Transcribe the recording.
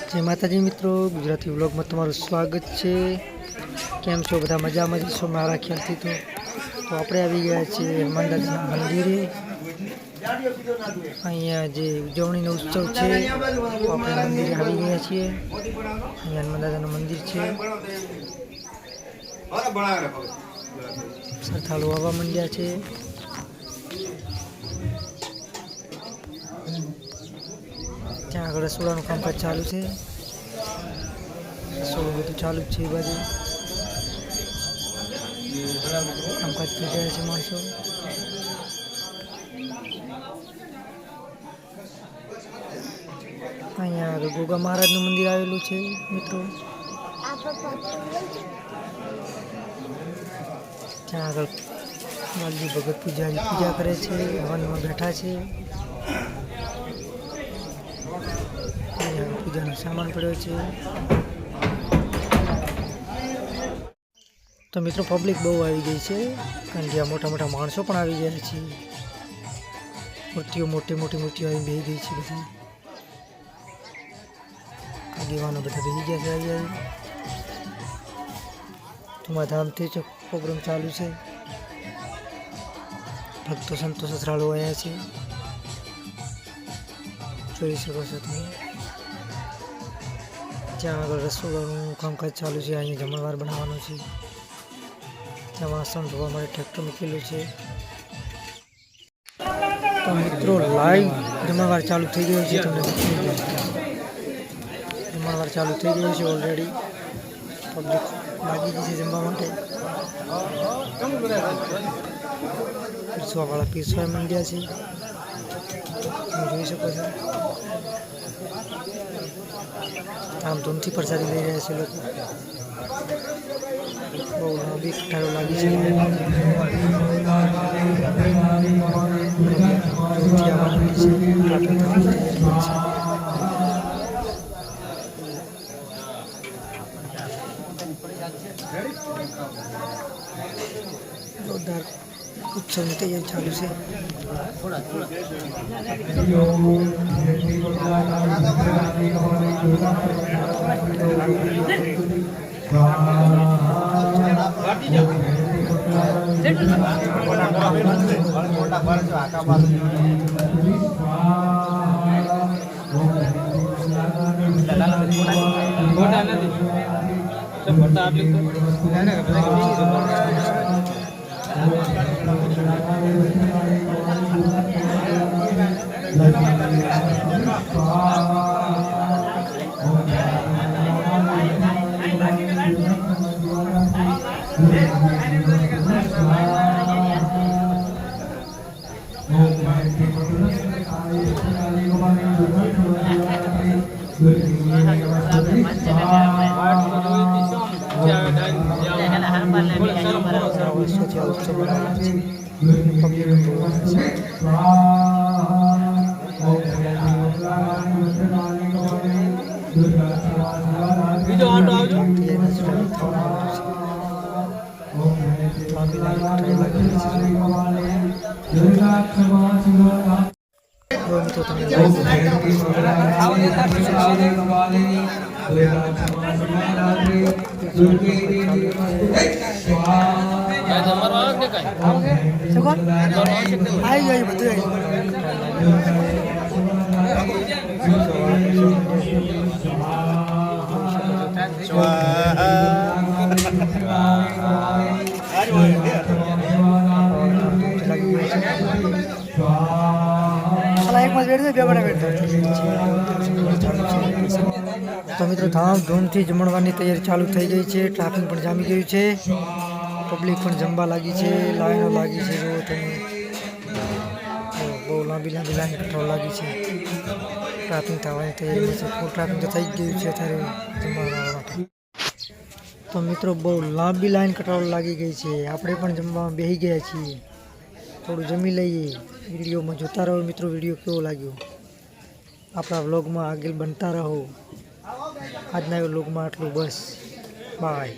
जय माताजी मित्रों, गुजराती व्लॉग में तमारुं स्वागत है। केम छो बधा मजामां ज छो मारा ख्यालथी। तो आपणे आवी गया छे हनुमान दादाना मंदिरे। अहींया जे उजवણીનો उत्सव छे तो आपणे मंदिरे आवी गया छीए। अहींया हनुमान दादानुं मंदिर छे। श्रद्धाळुओ आववा मंड्या छे। ત્યાં આગળ રસોડાનું કામકાજ ચાલુ છે। રસોડું બધું ચાલુ જ છે। એ બાજુ કામકાજ કરી રહ્યા છે માણસો। અહીંયા આગળ ગોગા મહારાજનું મંદિર આવેલું છે મિત્રો। ત્યાં આગળ વાલજી ભગત પૂજારી પૂજા કરે છે, હવનમાં બેઠા છે। पूजा सामान पड़ो है। तो मित्रों पब्लिक बहु आई गई है, कारण के मोटा मोटा माणसों पण आई गया है। मूर्तिओ मोटी मोटी मूर्तिओ आई बेही गई है। बधी आगेवानो बधा बेही गया है। आई धूमाधाम थी प्रोग्राम चालू है। भक्तो संतो श्रद्धाळुओ आया है। जोई शको छो तमे। ત્યાં આગળ રસોડાનું કામકાજ ચાલુ છે। અહીં જમણવાર બનાવવાનો છે। ત્યાં વાસણ ધોવા માટે ટ્રેક્ટર મૂકેલું છે। તો મિત્રો લાઈવ જમણવાર ચાલુ થઈ ગયો છે। તમને જમણવાર ચાલુ થઈ ગયો છે। ઓલરેડી પબ્લિક લાગી ગઈ છે જમવા માટે। પીરસવાવાળા પીરસવા માંડ્યા છે, તમે જોઈ શકો છો। धामधूमथी प्रसादी लई रह्या छे लोको। बहु लांबी कतारो लागी छे। जोरदार उत्सव की तैयारी चालू है। तो मित्रों धामधूम थी जमणवारनी तैयारी चालू थई गई है। ट्राफिक पण जामी गयुं छे। पब्लिक पण जमवा लागी छे। लाइनो लागी छे। जो तमे बहु लांबी लांबी लाइन कटावा लागी छे। ट्राफिक थवानी तैयारी छे। फूल ट्राफिक तो थई गयुं छे अत्यारे जमवा माटे। तो मित्रों बहु लांबी लाइन कटावा लागी गई है। आपणे पण जमवा बेही गया छीए। थोड़ू जमी लईए। विडियो में जोता रहो मित्रों। विडियो केवो लाग्यो अपना व्लॉग में आगे बनता रहो। आज व्लॉग में आटलू बस। बाय।